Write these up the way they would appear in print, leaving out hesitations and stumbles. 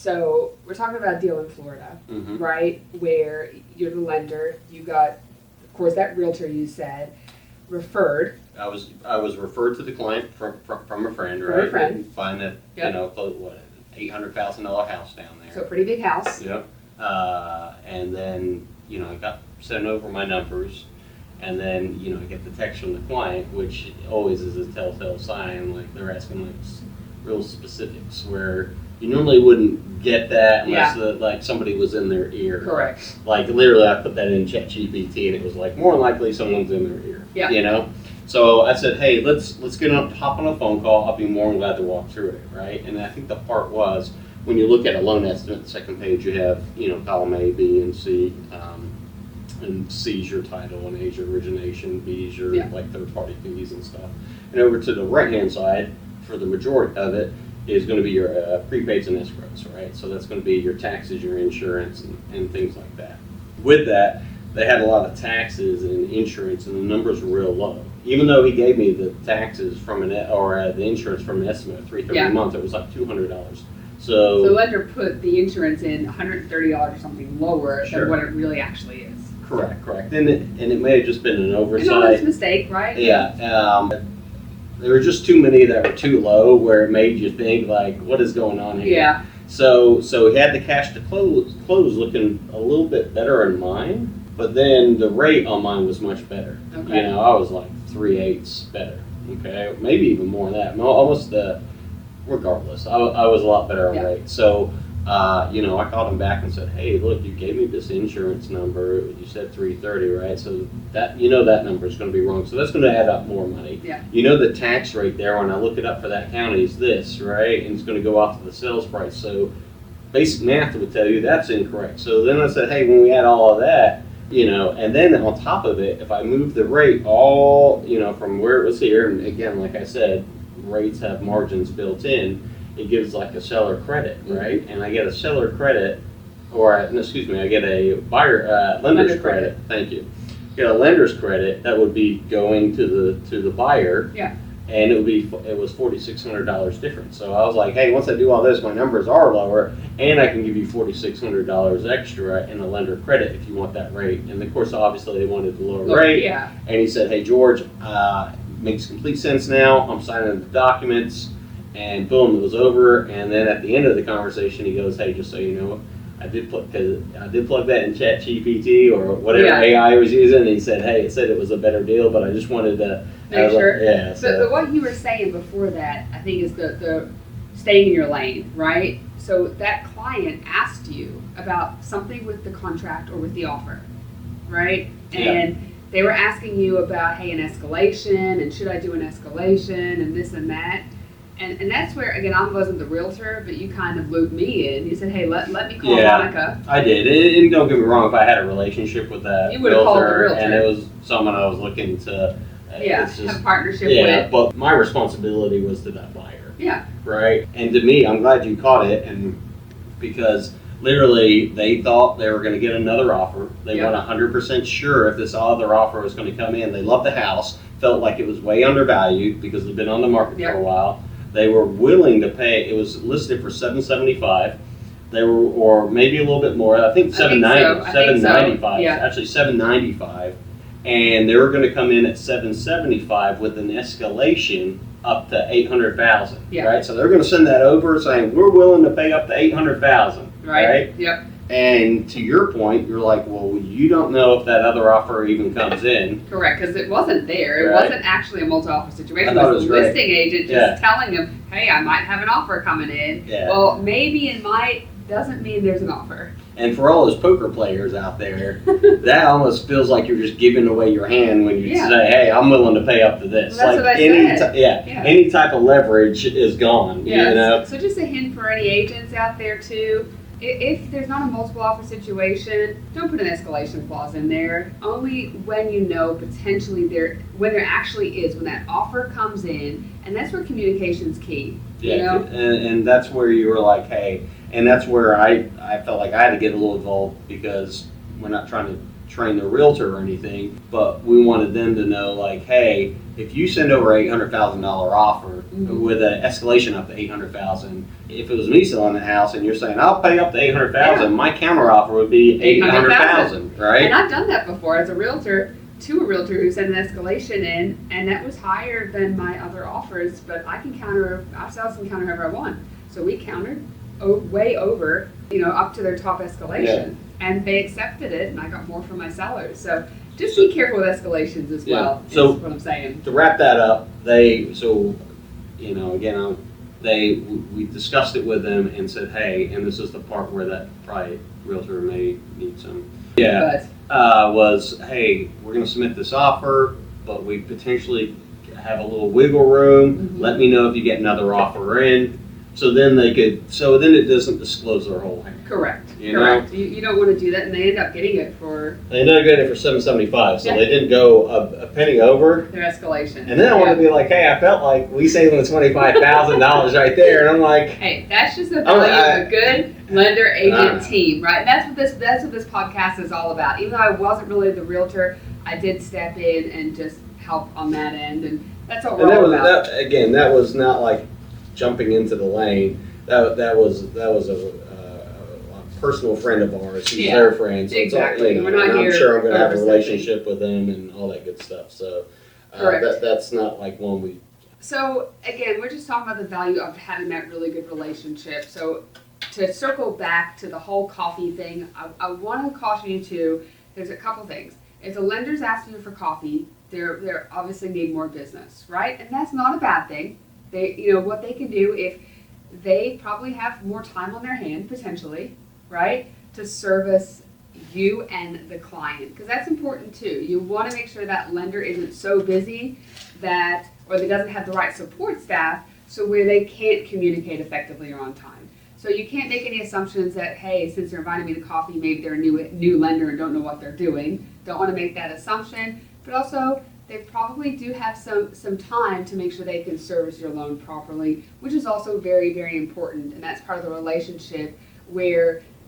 So we're talking about a deal in Florida, right? Where you're the lender, you got, of course, that realtor you said, referred. I was referred to the client from a friend, right? From a friend. And find that, what, $800,000 house down there. So a pretty big house. Yep. And then, I got sent over my numbers, and then, I get the text from the client, which always is a telltale sign, like they're asking like real specifics where you normally wouldn't get that unless somebody was in their ear. Correct. Like literally I put that in ChatGPT and it was like more than likely someone's in their ear. Yeah. So I said, hey, let's hop on a phone call. I'll be more than glad to walk through it, right? And I think the part was when you look at a loan estimate, the second page you have, column A, B, and C. And C's your title, and A's your origination, B's your third party fees and stuff. And over to the right hand side, for the majority of it, is going to be your prepaids and escrows, right? So that's going to be your taxes, your insurance, and things like that. With that, they had a lot of taxes and insurance, and the numbers were real low. Even though he gave me the taxes from the insurance from an estimate of $330 a month, it was like $200. So the lender put the insurance in $130 or something lower than what it really actually is. Correct. And it may have just been an oversight. An honest mistake, right? Yeah. There were just too many that were too low where it made you think, like, what is going on here? Yeah. So he had the cash to close looking a little bit better in mine, but then the rate on mine was much better. Okay. I was like 3/8 better. Okay, maybe even more than that. Almost regardless, I was a lot better on rate. So, I called him back and said, hey, look, you gave me this insurance number. You said 330, right? So that that number is going to be wrong. So that's going to add up more money. Yeah. The tax rate there when I look it up for that county is this, right? And it's going to go off to the sales price. So basic math would tell you that's incorrect. So then I said, hey, when we add all of that, and then on top of it, if I move the rate all, from where it was here, and again, like I said, rates have margins built in, it gives like a seller credit, right? And I get a seller credit, I get a lender's credit. Thank you. Get a lender's credit that would be going to the buyer. Yeah. And it was $4,600 different. So I was like, hey, once I do all this, my numbers are lower, and I can give you $4,600 extra in a lender credit if you want that rate. And of course, obviously, they wanted the lower rate. Yeah. And he said, hey, George, makes complete sense now. I'm signing the documents, and boom, it was over. And then at the end of the conversation, he goes, hey, just so you know, I did plug that in ChatGPT or whatever AI I was using. And he said, hey, it said it was a better deal, but I just wanted to make sure. Yeah. But what you were saying before that, I think, is the staying in your lane, right? So that client asked you about something with the contract or with the offer, right? And they were asking you about, hey, an escalation, and should I do an escalation, and this and that. And that's where, again, I wasn't the realtor, but you kind of looped me in. You said, hey, let me call Monica. I did. And don't get me wrong, if I had a relationship with that you would have called the realtor. And it was someone I was looking to have a partnership with. Yeah, but my responsibility was to that buyer. Yeah. Right? And to me, I'm glad you caught it, and because literally they thought they were going to get another offer. They weren't 100% sure if this other offer was going to come in. They loved the house, felt like it was way undervalued because it'd been on the market for a while. They were willing to pay. It was listed for $775. They were, or maybe a little bit more. I think $795. Actually, $795, and they were going to come in at $775 with an escalation up to $800,000. Right. So they're going to send that over saying we're willing to pay up to $800,000. Right. Yep. And to your point, you're like, well, you don't know if that other offer even comes in. Correct, because it wasn't there. It wasn't actually a multi-offer situation. It was the listing agent just telling them, hey, I might have an offer coming in. Yeah. Well, maybe and might doesn't mean there's an offer. And for all those poker players out there, that almost feels like you're just giving away your hand when you say, hey, I'm willing to pay up to this. Well, that's what I said. Any type of leverage is gone. Yeah. So just a hint for any agents out there too. If there's not a multiple offer situation, don't put an escalation clause in there. Only when you know potentially when there actually is, when that offer comes in, and that's where communication's key. Yeah, you know? and that's where you were like, hey, and that's where I felt like I had to get a little involved because we're not trying to train the realtor or anything, but we wanted them to know like, hey, if you send over $800,000 offer Mhm. with an escalation up to 800,000, if it was me selling the house and you're saying I'll pay up to 800,000, Yeah. my counter offer would be 800,000, right? And I've done that before as a realtor to a realtor who sent an escalation in, and that was higher than my other offers. But I can counter, our sales can counter however I want. So we countered way over, up to their top escalation, and they accepted it, and I got more from my sellers. So just be careful with escalations as Yeah. well. So- is what I'm saying. To wrap that up, we discussed it with them and said, hey, and this is the part where that probably realtor may need some. Yeah. Was, hey, we're going to submit this offer, but we potentially have a little wiggle room. Mhm. Let me know if you get another offer in. So then it doesn't disclose their whole hand. Correct. You know? Correct. You don't want to do that, and they end up getting it for They ended up getting it for $775, so Yeah. they didn't go a penny over. their escalation. And then I want to be like, hey, I felt like we saved them $25,000 right there, and I'm like, Hey, that's just the value of a good lender agent team, right? That's what this podcast is all about. Even though I wasn't really the realtor, I did step in and just help on that end, and that's what we're and all about. that was not like jumping into the lane. That was a personal friend of ours. He's Yeah, their friend, so exactly. It's all, We're not and I'm here sure I'm going to have a overstepping. relationship with them and all that good stuff. So Correct. that's not like one we. So again, we're just talking about the value of having that really good relationship. So to circle back to the whole coffee thing, I want to caution you too. There's a couple things. If the lender's asking you for coffee, they're obviously need more business, right? And that's not a bad thing. What they can do if they probably have more time on their hand potentially, right, to service you and the client, because that's important too. You want to make sure that lender isn't so busy or they doesn't have the right support staff, so where they can't communicate effectively or on time. So you can't make any assumptions that, hey, since they're inviting me to coffee, maybe they're a new lender and don't know what they're doing. Don't want to make that assumption, but also they probably do have some time to make sure they can service your loan properly, which is also very, very important, and that's part of the relationship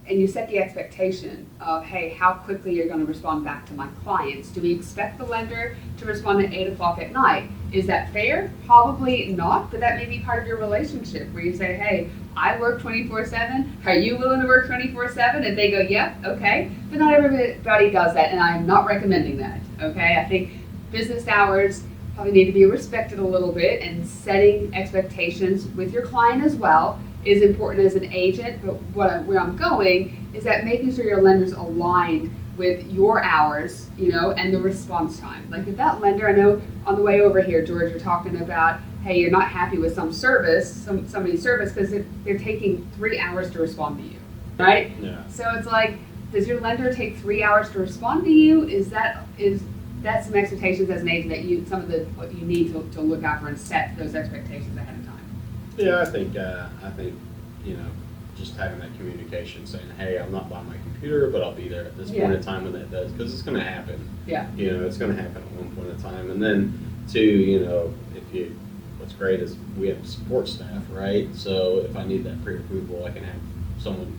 and you set the expectation of, hey, how quickly you're going to respond back to my clients. Do we expect the lender to respond at 8 o'clock at night? Is that fair? Probably not, but that may be part of your relationship where you say, hey, I work 24/7. Are you willing to work 24/7? And they go, yep, okay. But not everybody does that, and I am not recommending that, okay? I think business hours probably need to be respected a little bit, and setting expectations with your client as well is important as an agent. But where I'm going is that making sure your lender's aligned with your hours, and the response time. Like if that lender, I know on the way over here, George, you're talking about, hey, you're not happy with somebody's service because they're taking 3 hours to respond to you, right? Yeah. So it's like, does your lender take 3 hours to respond to you? Is that some expectations as an agent that what you need to look out for and set those expectations ahead of time? Yeah, I think just having that communication, saying, hey, I'm not by my computer, but I'll be there at this point in time when that does, because it's going to happen. Yeah. It's going to happen at one point in time. And then two, what's great is we have support staff, right? So if I need that pre-approval, I can have someone,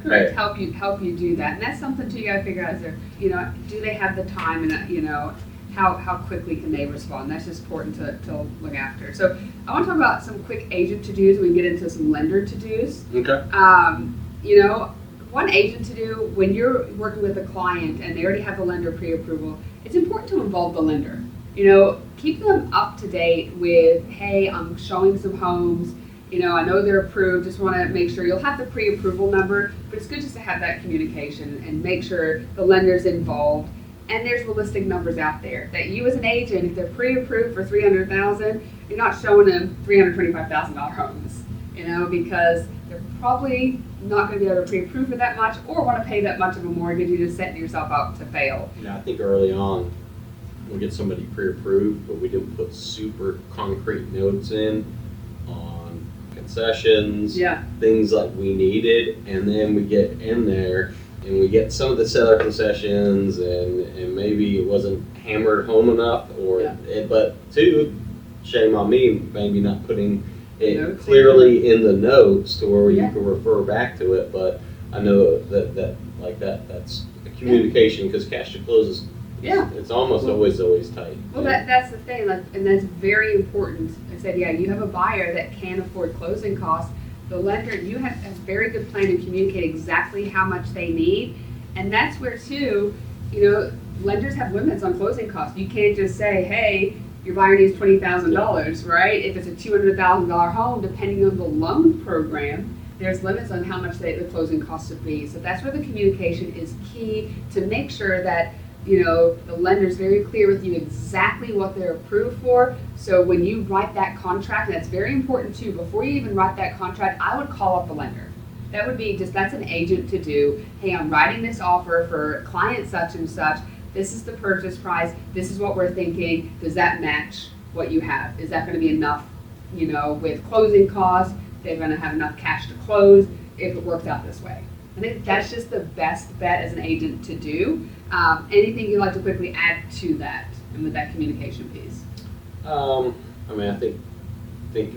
Correct. Help you do that, and that's something too. You got to figure out: do they have the time, and how quickly can they respond? That's just important to look after. So I want to talk about some quick agent to-dos. We can get into some lender to-dos. Okay. One agent to-do when you're working with a client and they already have the lender pre-approval, it's important to involve the lender. Keep them up to date with, hey, I'm showing some homes. I know they're approved, just want to make sure you'll have the pre-approval number, but it's good just to have that communication and make sure the lender's involved. And there's realistic numbers out there that you as an agent, if they're pre-approved for $300,000, you're not showing them $325,000 homes, because they're probably not going to be able to pre-approve for that much or want to pay that much of a mortgage. You're just setting yourself up to fail. I think early on, we'll get somebody pre-approved, but we didn't put super concrete notes in on concessions, things like we needed, and then we get in there and we get some of the seller concessions and maybe it wasn't hammered home enough but two, shame on me, maybe not putting it clearly in the notes to where you can refer back to it, but I know that's a communication, because cash to close Yeah. It's almost always tight. Well, that's the thing, like, and that's very important. I said, yeah, you have a buyer that can afford closing costs. The lender, you have a very good plan to communicate exactly how much they need. And that's where, too, lenders have limits on closing costs. You can't just say, hey, your buyer needs $20,000, right? If it's a $200,000 home, depending on the loan program, there's limits on how much the closing costs would be. So that's where the communication is key to make sure that the lender's very clear with you exactly what they're approved for. So when you write that contract, and that's very important too, before you even write that contract, I would call up the lender. That would be that's an agent to do. Hey, I'm writing this offer for client such and such. This is the purchase price. This is what we're thinking. Does that match what you have? Is that going to be enough, with closing costs? They're going to have enough cash to close if it works out this way. I think that's just the best bet as an agent to do. Anything you'd like to quickly add to that and with that communication piece? I think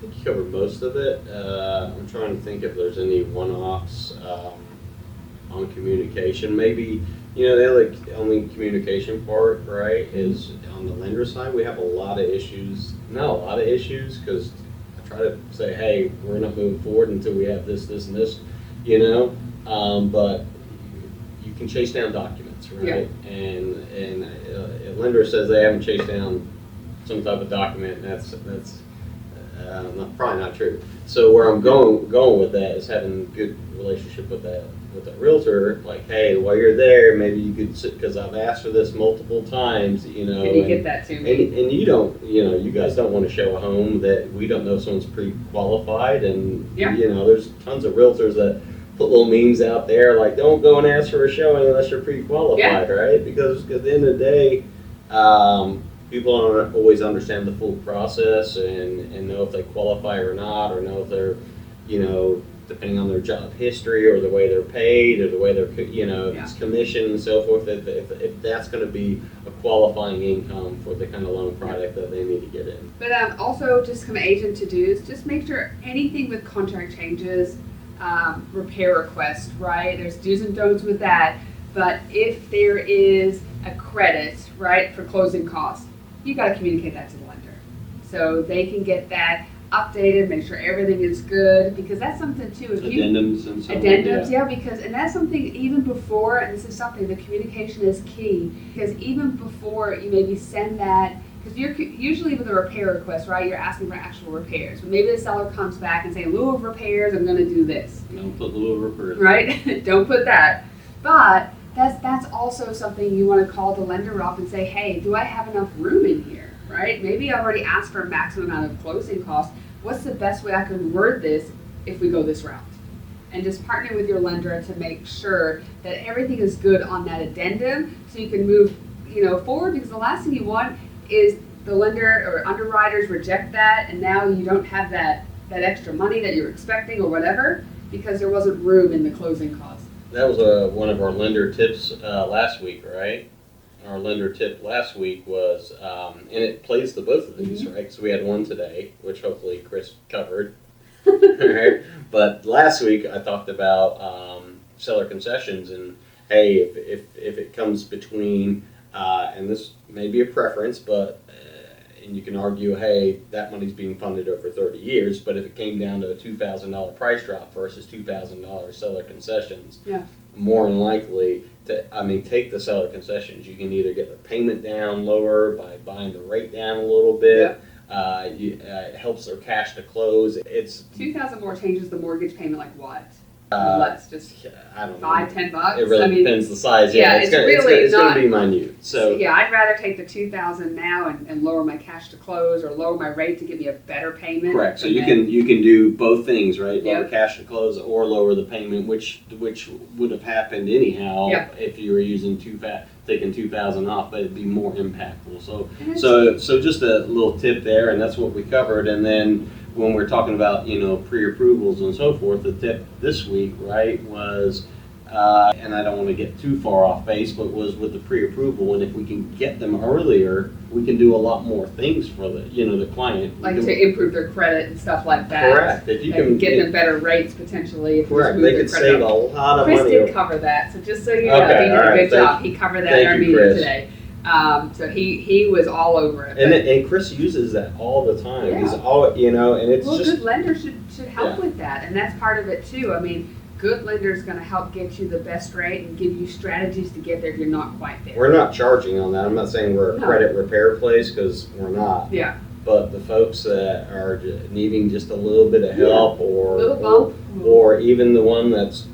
you covered most of it. I'm trying to think if there's any one-offs on communication. Maybe, the only communication part, right, is on the lender side. We have a lot of issues. Not a lot of issues, because I try to say, hey, we're not moving forward until we have this, and this, but you can chase down documents, right? Yeah. And a lender says they haven't chased down some type of document, and that's probably not true. So where I'm going with that is having a good relationship with that realtor. Like, hey, while you're there, maybe you could, because I've asked for this multiple times, Can you get that to me? And you don't, you guys don't want to show a home that we don't know someone's pre-qualified, and there's tons of realtors that put little memes out there like, don't go and ask for a showing unless you're pre-qualified, right? Because at the end of the day, people don't always understand the full process and know if they qualify or not, or know if they're, depending on their job history or the way they're paid or the way they're, if it's commission and so forth, if that's going to be a qualifying income for the kind of loan product that they need to get in. But also, just come agent to do is just make sure anything with contract changes, repair request, right? There's do's and don'ts with that. But if there is a credit, right, for closing costs, you got to communicate that to the lender so they can get that updated, make sure everything is good, because that's something too. Addendums and so on. Addendums, and that's something even before, and this is something, the communication is key, because even before you maybe send that, because you're usually with a repair request, right, you're asking for actual repairs. But maybe the seller comes back and saying, in lieu of repairs, I'm going to do this. Don't put lieu of repairs. Right? Don't put that. But that's also something you want to call the lender up and say, hey, do I have enough room in here, right? Maybe I already asked for a maximum amount of closing costs. What's the best way I can word this if we go this route? And just partner with your lender to make sure that everything is good on that addendum so you can move, forward, because the last thing you want is the lender or underwriters reject that, and now you don't have that extra money that you're expecting or whatever because there wasn't room in the closing costs. That was one of our lender tips last week, right? Our lender tip last week was, and it plays to both of these, right? So we had one today, which hopefully Chris covered. Right? But last week I talked about seller concessions, and hey, if it comes between, and this may be a preference, but and you can argue, hey, that money's being funded over 30 years, but if it came down to a $2,000 price drop versus $2,000 seller concessions, more than likely take the seller concessions. You can either get the payment down lower by buying the rate down a little bit. It helps their cash to close. It's $2,000 more changes the mortgage payment like what? Less, just I don't know. $5-10. It really depends the size. It's going to be minute. So I'd rather take the $2,000 now and lower my cash to close or lower my rate to give me a better payment. Correct. So you can do both things, right? Lower cash to close or lower the payment, which would have happened anyhow if you were using taking $2,000 off, but it'd be more impactful. So just a little tip there, and that's what we covered. And then when we're talking about pre-approvals and so forth, the tip this week, right, was and I don't want to get too far off base, but was with the pre-approval, and if we can get them earlier, we can do a lot more things for the, the client. Like to improve their credit and stuff like that. Correct. If you can get them better rates potentially. If correct. They could save a lot of money. Chris did cover that, so just so you know, Okay, he did a good job. He covered that in our meeting today. So he was all over it. And Chris uses that all the time. Yeah. He's all, and it's well, just. Good lenders should help with that, and that's part of it too. I mean, good lender is going to help get you the best rate and give you strategies to get there if you're not quite there. We're not charging on that. I'm not saying we're a credit repair place, because we're not. Yeah. But the folks that are needing just a little bit of help, or little bump, or even the one that's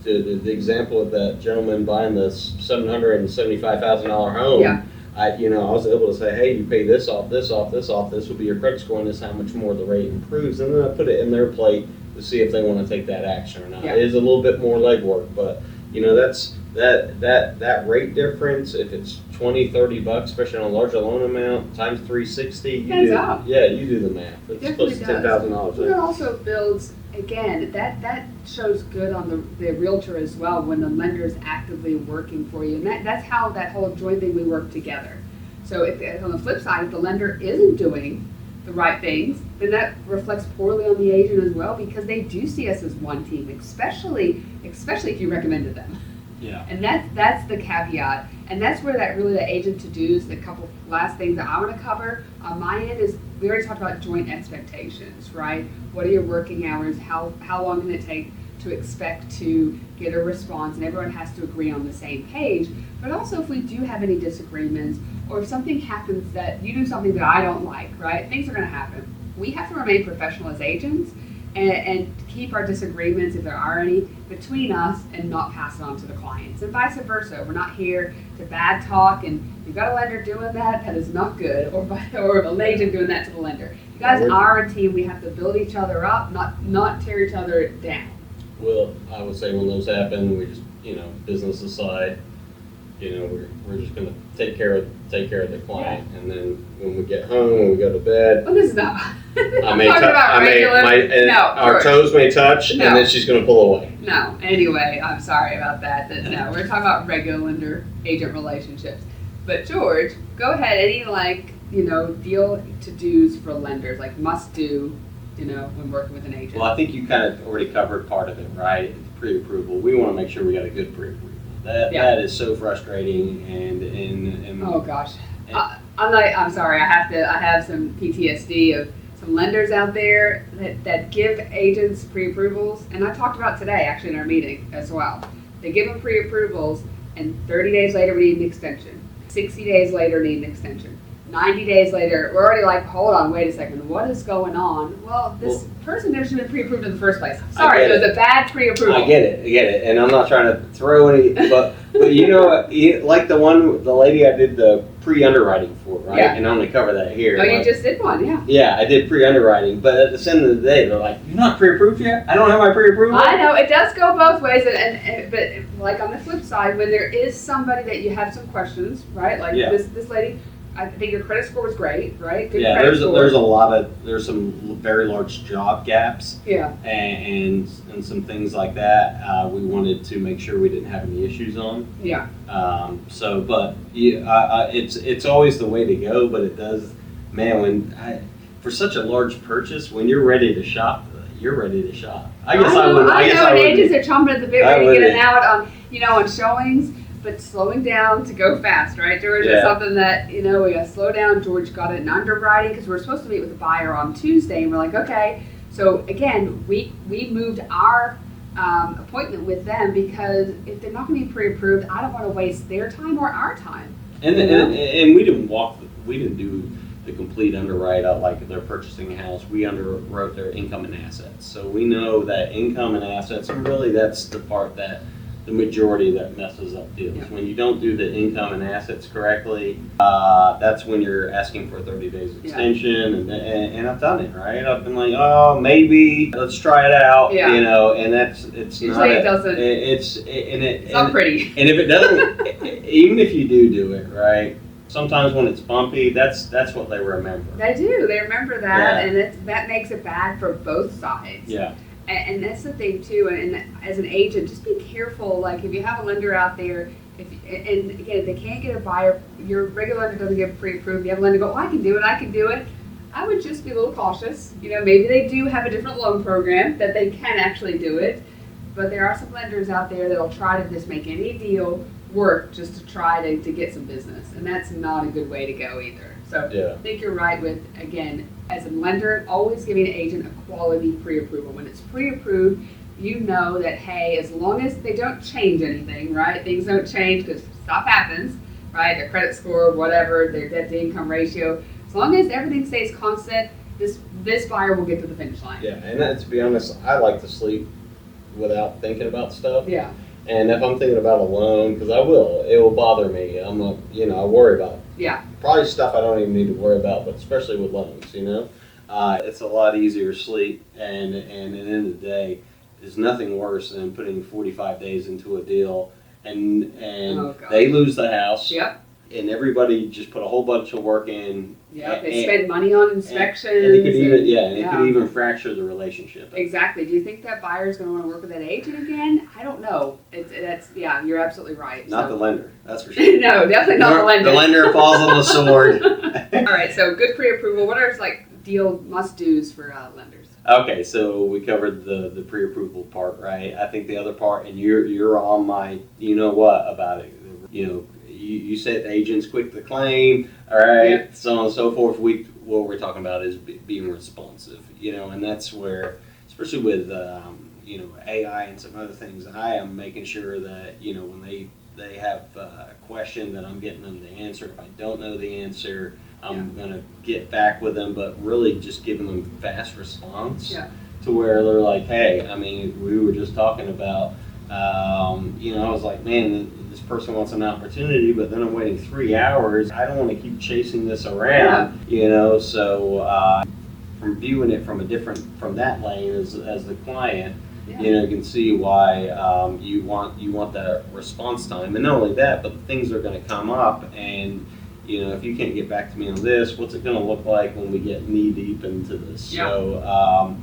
the example of that gentleman buying this $775,000 home. Yeah. I was able to say, hey, you pay this off, this off, this off. This will be your credit score, and this is how much more the rate improves. And then I put it in their plate to see if they want to take that action or not. Yeah. It is a little bit more legwork, but that's that rate difference. If it's $20-$30, especially on a larger loan amount, times 360, you do the math. It's close to $10,000. It also builds, again, that shows good on the realtor as well when the lender is actively working for you, and that's how that whole joint thing, we work together. So if on the flip side, if the lender isn't doing the right things, then that reflects poorly on the agent as well, because they do see us as one team, especially if you recommended them. Yeah. And that's the caveat, and that's where the agent to-dos, the couple last things that I want to cover on my end is, we already talked about joint expectations, right? What are your working hours? How long can it take to expect to get a response? And everyone has to agree on the same page. But also, if we do have any disagreements, or if something happens that you do something that I don't like, right? Things are going to happen. We have to remain professional as agents and keep our disagreements, if there are any, between us, and not pass it on to the clients, and vice versa. We're not here to bad talk, and you've got a lender doing that is not good, or an agent doing that to the lender. You guys are a team. We have to build each other up, not tear each other down. Well, I would say when those happen, we just, business aside, we're just going to take care of the client, and then when we get home, when we go to bed, well, this is not. our toes may touch, and then she's going to pull away. No, anyway, I'm sorry about that. No, we're talking about regular lender-agent relationships. But George, go ahead. Any deal to-dos for lenders, like must-do, when working with an agent? Well, I think you kind of already covered part of it, right? Pre-approval. We want to make sure we got a good pre-approval. That is so frustrating, and oh gosh, I'm sorry. I have some PTSD of some lenders out there that give agents pre-approvals, and I talked about today actually in our meeting as well. They give them pre-approvals, and 30 days later we need an extension. 60 days later need an extension. 90 days later, we're already like, hold on, wait a second, what is going on? Well, this person never should have been pre-approved in the first place. Sorry, it was a bad pre-approval. I get it, and I'm not trying to throw any, but like the lady I did the pre-underwriting for, right? Yeah. And I'm going to cover that here. Oh, you just did one, yeah. Yeah, I did pre-underwriting, but at the end of the day, they're like, you're not pre-approved yet? I don't have my pre-approval? I know, it does go both ways, but like on the flip side, when there is somebody that you have some questions, right? Like this lady, I think your credit score was great, right? Good there's some very large job gaps. Yeah. And some things like that. We wanted to make sure we didn't have any issues on. Yeah. It's always the way to go, but it does, man, for such a large purchase, when you're ready to shop, you're ready to shop. I know, agents are chomping at the bit ready to get it out on showings. But slowing down to go fast, right, George? It's something that, we got to slow down. George got it in underwriting because we were supposed to meet with the buyer on Tuesday, and we're like, okay. So, again, we moved our appointment with them because if they're not going to be pre-approved, I don't want to waste their time or our time. And we didn't do the complete underwrite out like they're purchasing a house. We underwrote their income and assets. So we know that income and assets, and really that's the part that the majority that messes up deals. Yeah. When you don't do the income and assets correctly, that's when you're asking for a 30 days extension, and I've done it, right? I've been like, oh, maybe let's try it out, and it's usually not. It's not pretty. And if it doesn't, even if you do it right, sometimes when it's bumpy, that's what they remember. They do. They remember that, and that makes it bad for both sides. Yeah. And that's the thing too. And as an agent, just be careful. Like if you have a lender out there, and again, if they can't get a buyer, your regular lender doesn't get pre-approved. You have a lender go, oh, I can do it. I would just be a little cautious. Maybe they do have a different loan program that they can actually do it. But there are some lenders out there that'll try to just make any deal work just to try to get some business. And that's not a good way to go either. So Yeah. I think you're right with, again, as a lender, always giving an agent a quality pre-approval. When it's pre-approved, you know that, hey, as long as they don't change anything, right? Things don't change because stuff happens, right? Their credit score, whatever, their debt-to-income ratio. As long as everything stays constant, this buyer will get to the finish line. Yeah, and to be honest, I like to sleep without thinking about stuff. Yeah. And if I'm thinking about a loan, because it will bother me. I worry about Yeah. probably stuff I don't even need to worry about, but especially with loans, it's a lot easier to sleep. And at the end of the day, there's nothing worse than putting 45 days into a deal and Oh, God. they lose the house. Yep. And everybody just put a whole bunch of work in. Yep. They spend money on inspections. And it could even, it yeah. could even fracture the relationship. Exactly. Do you think that buyer's going to want to work with that agent again? I don't know. You're absolutely right. Not the lender, that's for sure. No, definitely not the lender. The lender falls on the sword. All right, so good pre-approval. What are deal must-dos for lenders? Okay, so we covered the pre-approval part, right? I think the other part, and you're on my what about it. You said the agent's quick to claim, all right, Yep. so on and so forth. What we're talking about is being responsive, and that's where, especially with AI and some other things, I am making sure that when they have a question that I'm getting them the answer. If I don't know the answer, I'm gonna get back with them, but really just giving them fast response to where they're like, hey, we were just talking about, I was like, man, this person wants an opportunity, but then I'm waiting 3 hours. I don't want to keep chasing this around, so from viewing it from that lane as the client, you can see why you want that response time. And not only that, but things are going to come up, and if you can't get back to me on this, what's it going to look like when we get knee deep into this? Yeah.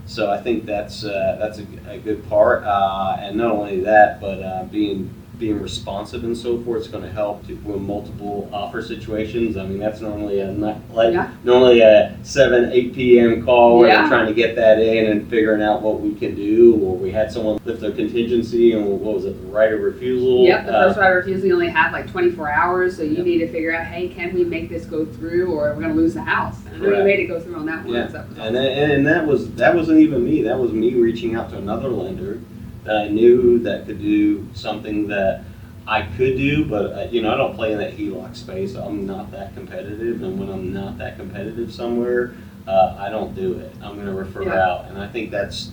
So I think that's a good part, and not only that, but being responsive and so forth is going to help with multiple offer situations. That's normally normally a 7-8 p.m. call where they're trying to get that in and figuring out what we can do. Or we had someone lift their contingency and what was it, the right of refusal? Yep, the first right of refusal you only have 24 hours, so you need to figure out, hey, can we make this go through, or we're going to lose the house? I know you made it go through on that one. Yeah, So. and that wasn't even me. That was me reaching out to another lender that I knew that could do something that I could do, but I don't play in that HELOC space. I'm not that competitive, and when I'm not that competitive somewhere, I don't do it. I'm going to refer out, and I think that's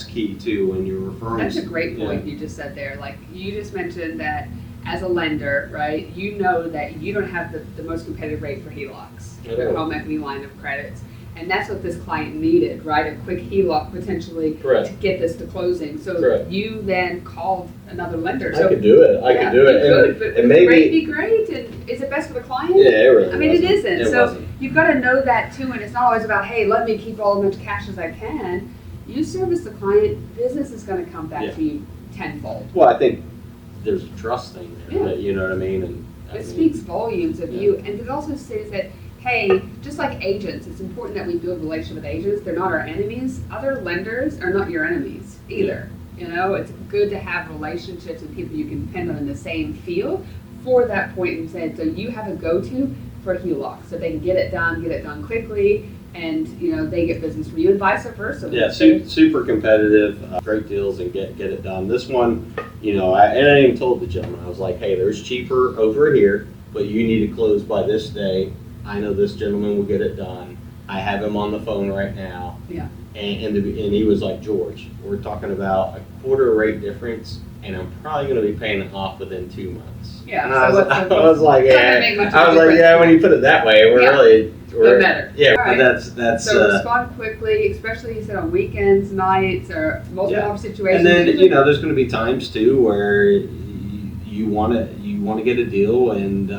key too when you're referring. That's a great point you just said there. You just mentioned that as a lender, right? You know that you don't have the most competitive rate for HELOCs, your home equity line of credits. And that's what this client needed, right? A quick HELOC potentially to get this to closing. So you then called another lender. I could do it. I could do it. You could, but maybe, the rate be great? And is it best for the client? Yeah, it really it isn't. It so wasn't. You've got to know that too. And it's not always about, hey, let me keep all as much cash as I can. You service the client, business is going to come back to you tenfold. Well, I think there's a trust thing there. You know what I mean? And it speaks volumes of you. And it also says that, hey, just like agents, it's important that we build a relationship with agents. They're not our enemies. Other lenders are not your enemies either. It's good to have relationships with people you can depend on in the same field for that point in said. So you have a go-to for HELOC, so they can get it done quickly, and they get business from you, and vice versa. Yeah, super competitive, great deals, and get it done. This one, I even told the gentleman, I was like, hey, there's cheaper over here, but you need to close by this day. I know this gentleman will get it done. I have him on the phone right now. Yeah. And he was like, George, we're talking about a quarter rate difference, and I'm probably going to be paying it off within 2 months. Yeah. And I was like, yeah. When you put it that way, we're better. Yeah, right. But that's. So respond quickly, especially you said on weekends, nights, or multiple situations. And then there's going to be times too where you want to get a deal, and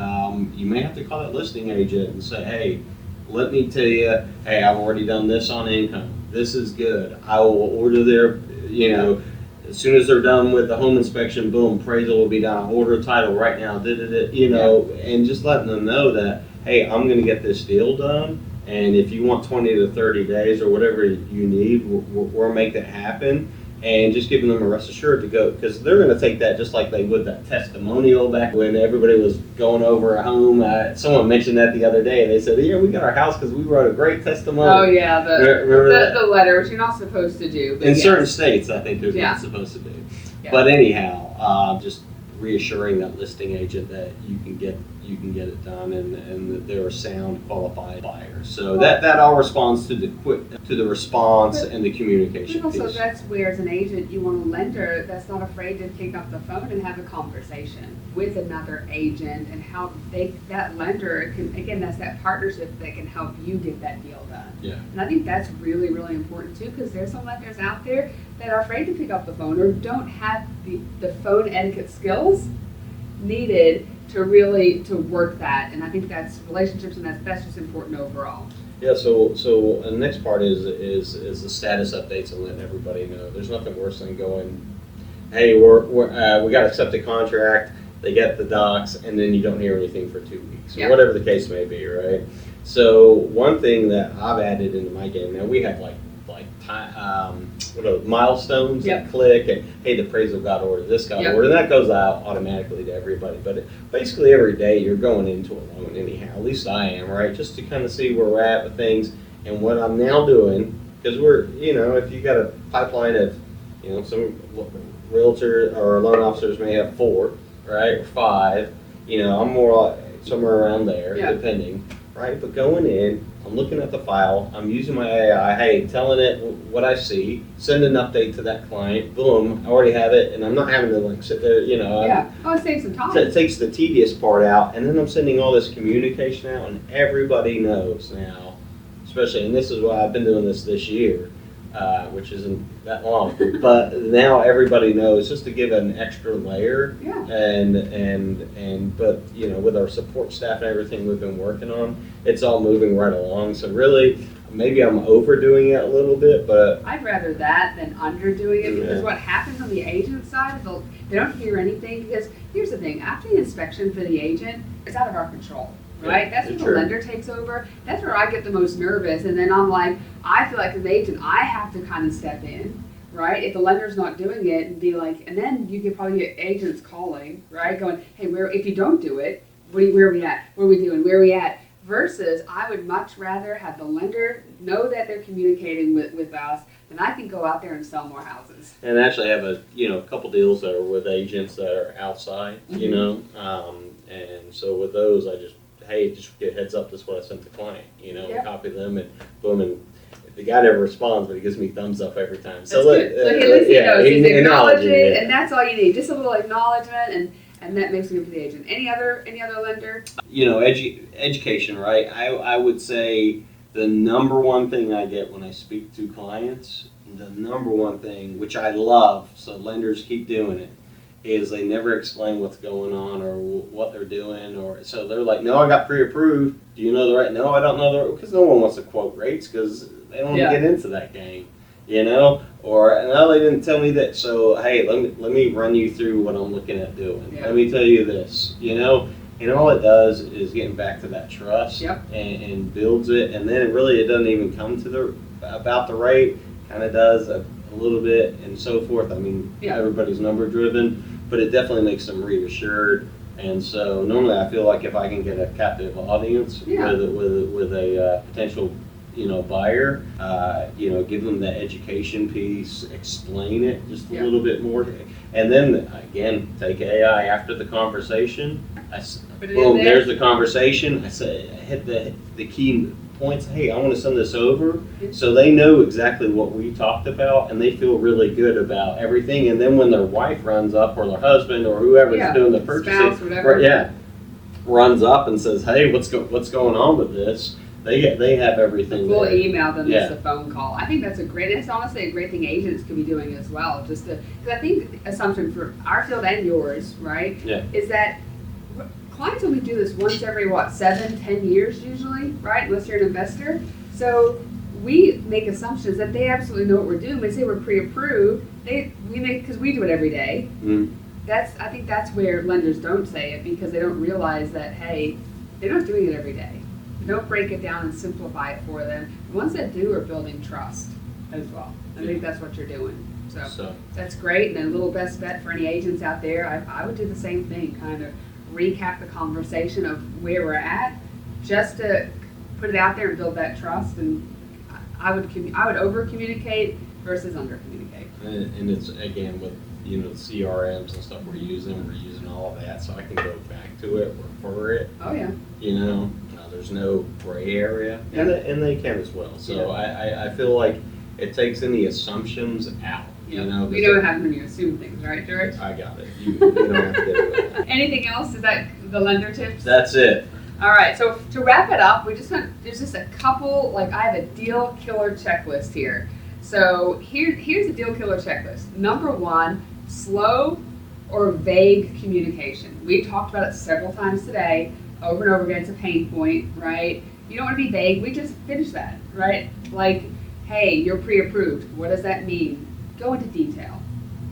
you may have to call that listing agent and say, hey, let me tell you, hey, I've already done this on income. this is good. I will order their, you know, as soon as they're done with the home inspection, boom, appraisal will be done. I'll order a title right now, you know, and just letting them know that, hey, I'm going to get this deal done. And if you want 20 to 30 days or whatever you need, we'll make that happen. And just giving them a rest assured to go, because they're going to take that just like they would that testimonial back when everybody was going over a home. Someone mentioned that the other day. They said, yeah, we got our house because we wrote a great testimonial. Oh, yeah, the letter, which you're not supposed to do. In certain states, I think they're not supposed to do. Yeah. But anyhow, just reassuring that listing agent that you can get it done and that they're a sound qualified buyer. So that all responds to the response and the communication. But also piece. that's where as an agent you want a lender that's not afraid to pick up the phone and have a conversation with another agent and how that lender can, again, that's that partnership that can help you get that deal done. Yeah. And I think that's really, really important too, because there's some lenders out there that are afraid to pick up the phone or don't have the phone etiquette skills needed to really to work that. And I think that's relationships, and that's just important overall. Yeah, so the next part is the status updates and letting everybody know. There's nothing worse than going, hey, we got accepted contract, they get the docs, and then you don't hear anything for 2 weeks, or whatever the case may be, right? So one thing that I've added into my game, now we have like milestones that click, and hey, the appraisal got ordered, this got ordered, and that goes out automatically to everybody. But basically every day you're going into a loan anyhow, at least I am, right? Just to kind of see where we're at with things. And what I'm now doing, because we're, you know, if you got a pipeline of, you know, some realtor or loan officers may have 4, right, or 5, you know, I'm more somewhere around there, depending, right? But going in, I'm looking at the file, I'm using my AI, hey, telling it what I see, send an update to that client, boom, I already have it, and I'm not having to like sit there, you know. It saves some time. It takes the tedious part out, and then I'm sending all this communication out, and everybody knows now, especially, and this is why I've been doing this year, which isn't that long, but now everybody knows, just to give an extra layer. But you know, with our support staff and everything we've been working on, it's all moving right along. So really, maybe I'm overdoing it a little bit, but I'd rather that than underdoing it, because what happens on the agent side, they don't hear anything, because here's the thing, after the inspection for the agent, it's out of our control. Right? That's when the lender takes over. That's where I get the most nervous. And then I'm like, I feel like as an agent, I have to kind of step in, right? If the lender's not doing it, and be like, and then you could probably get agents calling, right? Going, hey, if you don't do it, where are we at? What are we doing? Where are we at? Versus, I would much rather have the lender know that they're communicating with us, and I can go out there and sell more houses. And actually have a couple deals that are with agents that are outside, you know, and so with those, I just, hey, just get heads up, this is what I sent the client, you know, copy them, and boom, and the guy never responds, but he gives me thumbs up every time. So at least he knows, he's acknowledging it, and that's all you need, just a little acknowledgement, and that makes me for the agent. Any other lender? You know, education, right? I would say the number one thing I get when I speak to clients, the number one thing, which I love, so lenders keep doing it, is they never explain what's going on or what they're doing, or so they're like, no, I got pre-approved. Do you know the right? No, I don't know the right, because no one wants to quote rates because they don't want to get into that game, you know. Or no, they didn't tell me that. So hey, let me run you through what I'm looking at doing. Let me tell you this, you know. And all it does is getting back to that trust and builds it, and then it doesn't even come to about the rate. Kind of does a little bit and so forth. I mean, everybody's number driven, but it definitely makes them reassured. And so normally I feel like if I can get a captive audience with a potential, you know, buyer, you know, give them the education piece, explain it just a little bit more, and then again take AI after the conversation. Boom, there's the conversation. I say hit the key points. Hey, I want to send this over, so they know exactly what we talked about, and they feel really good about everything. And then when their wife runs up, or their husband, or whoever's doing the purchasing, spouse, whatever. Runs up and says, "Hey, what's going on with this?" They have everything. We'll email them just a phone call. I think that's it's honestly a great thing agents can be doing as well. Just because I think the assumption for our field and yours, right, is that clients only do this once every 7-10 years usually, right? Unless you're an investor. So we make assumptions that they absolutely know what we're doing. They say we're pre-approved. Because we do it every day. Mm. I think that's where lenders don't say it, because they don't realize that, hey, they're not doing it every day. Don't break it down and simplify it for them. The ones that do are building trust as well. I think that's what you're doing. So that's great. And a little best bet for any agents out there, I would do the same thing, kind of recap the conversation of where we're at, just to put it out there and build that trust. And I would over communicate versus under communicate. And it's, again, with, you know, the CRMs and stuff we're using all of that, so I can go back to it, refer it. Oh yeah. You know, there's no gray area, and they can as well. So I feel like it takes any assumptions out. You know, we don't have when you assume things, right, George? I got it. You don't have to get it with Anything else? Is that the lender tips? That's it. All right, so to wrap it up, there's just a couple, like I have a deal killer checklist here. So here's the deal killer checklist. Number one, slow or vague communication. We talked about it several times today, over and over again. It's a pain point, right? You don't want to be vague. We just finished that, right? Like, hey, you're pre-approved. What does that mean? Go into detail.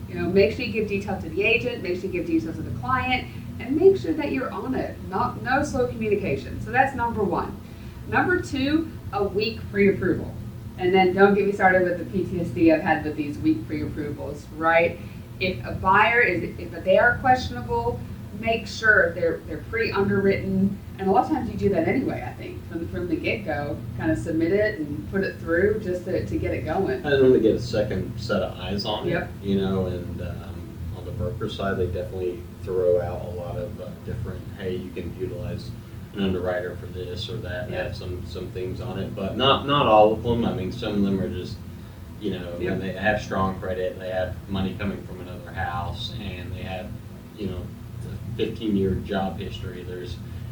You know, make sure you give detail to the agent, make sure you give detail to the client, and make sure that you're on it. No slow communication. So that's number one. Number two, a weak pre-approval. And then don't get me started with the PTSD I've had with these weak pre-approvals, right? If a buyer if they are questionable, make sure they're pre-underwritten. And a lot of times you do that anyway, I think, from the get-go, kind of submit it and put it through just to get it going. I normally get a second set of eyes on it. Yep. You know, and on the broker side, they definitely throw out a lot of different, hey, you can utilize an underwriter for this or that, Yep. have some things on it, but not all of them. I mean, some of them are just, you know, Yep. when they have strong credit, they have money coming from another house, and they have, you know, 15-year job history,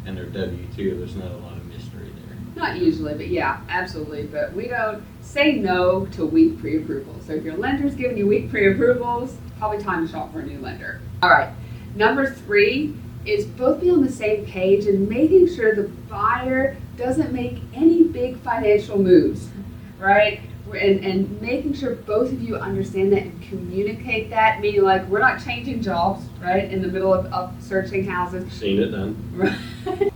and their W-2, there's not a lot of mystery there. Not usually, but yeah, absolutely. But we don't say no to weak pre-approvals. So if your lender's giving you weak pre-approvals, probably time to shop for a new lender. All right, number three is both be on the same page and making sure the buyer doesn't make any big financial moves, right? And making sure both of you understand that and communicate that, meaning like we're not changing jobs, right, in the middle of searching houses. Seen it done.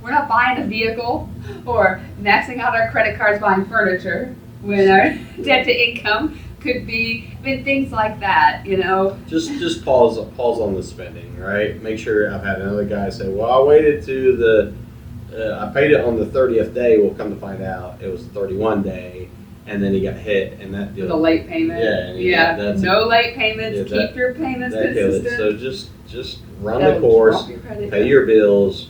We're not buying a vehicle or maxing out our credit cards buying furniture when our debt to income could be, I mean, things like that, you know. Just pause on the spending, right? Make sure. I've had another guy say, well, I waited to I paid it on the 30th day. We'll come to find out it was the 31 day. And then he got hit, and that With a late payment. Yeah. No late payments. Yeah, Keep your payments that killed it. consistent. So just run the course, Your pay your bills,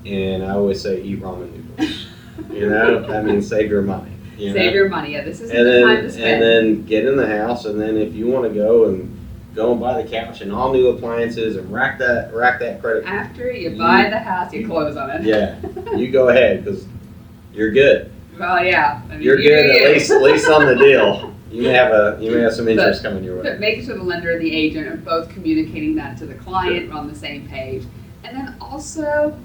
and I always say eat ramen noodles. You know, that means save your money. Save your money. Yeah, this isn't and the then, time to spend. And then get in the house, and then if you want to go and buy the couch and all new appliances and rack that credit. After you buy the house, you close on it. Yeah, you go ahead because you're good. Well, yeah. I mean, You're good at least on the deal. You may have some interest coming your way. But making sure the lender and the agent are both communicating that to the client, sure, on the same page. And then also,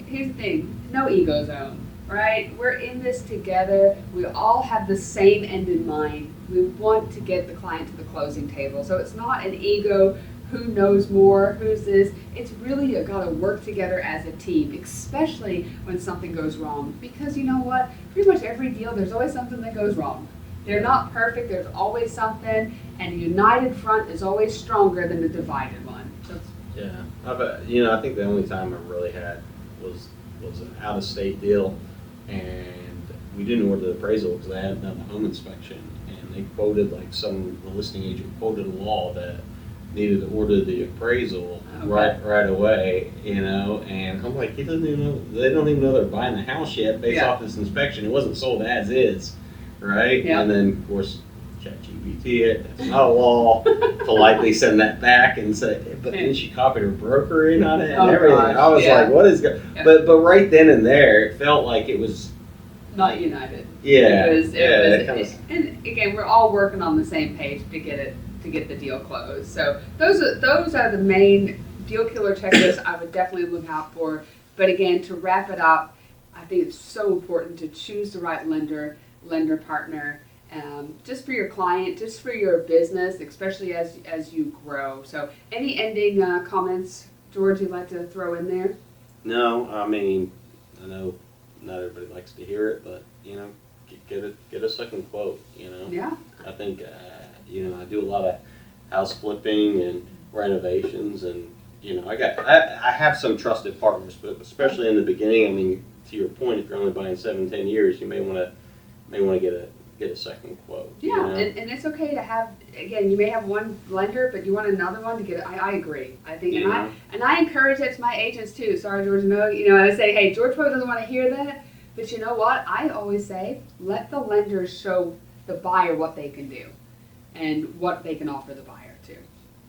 here's the thing, no ego zone, right? We're in this together. We all have the same end in mind. We want to get the client to the closing table. So it's not an ego, who knows more, who's this. It's really you got to work together as a team, especially when something goes wrong. Because you know what? Pretty much every deal, there's always something that goes wrong. They're not perfect. There's always something, and a united front is always stronger than a divided one. So yeah, I think the only time I really had was an out-of-state deal, and we didn't order the appraisal because they hadn't done the home inspection, and they quoted the listing agent quoted a law that needed to order the appraisal right away, you know, and I'm like, they don't even know they're buying the house yet based off this inspection. It wasn't sold as is, right? Yep. And then of course ChatGPT it, that's not a law, politely send that back and say, but then she copied her broker in on it and everything. Gosh, I was like, what is going? But right then and there, it felt like it was not united. Yeah, it was, and again, we're all working on the same page to get the deal closed. So those are the main deal killer checklists I would definitely look out for. But again, to wrap it up, I think it's so important to choose the right lender partner, just for your client, just for your business, especially as you grow. So any ending comments, George, you'd like to throw in there? No, I mean, I know not everybody likes to hear it, but get a second quote. Yeah. I think I do a lot of house flipping and renovations, and I have some trusted partners, but especially in the beginning. I mean, to your point, if you're only buying 7-10 years, you may want to get a second quote. Yeah, and it's okay to have, again, you may have one lender, but you want another one to get, I agree. I think, and I encourage that to my agents too. Sorry, George, no, I say, hey, George probably doesn't want to hear that, but you know what? I always say, let the lenders show the buyer what they can do and what they can offer the buyer too.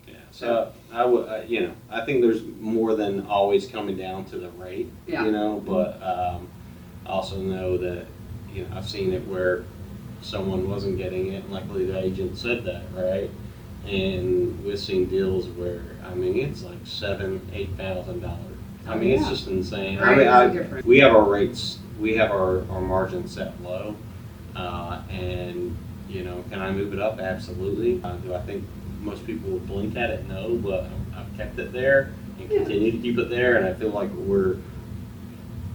Yeah, so I think there's more than always coming down to the rate, but I also know that, I've seen it where someone wasn't getting it, and luckily the agent said that, right? And we've seen deals where, I mean, it's like $7,000-8,000. I mean, it's just insane. We have our rates, we have our margins set low, and can I move it up? Absolutely. Do I think most people would blink at it? No, but I've kept it there and continue to keep it there, and I feel like we're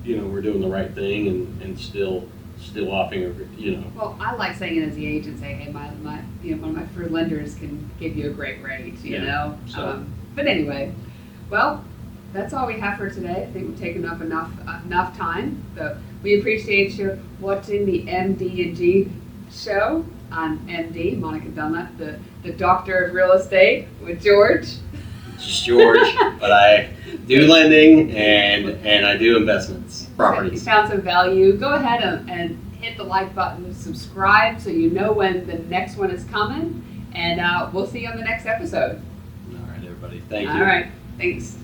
doing the right thing and still offering, Well, I like saying it as the agent, say, hey, my one of my preferred lenders can give you a great rate, So. But anyway, well, that's all we have for today. I think we've taken up enough time. So we appreciate you watching the MD&G show. I'm MD, Monica Dunlap, the doctor of real estate with George. Just George, but I do lending and I do investments, properties. If you found some value, go ahead and hit the like button, subscribe so you know when the next one is coming, and we'll see you on the next episode. All right, everybody. Thank you. All right. Thanks.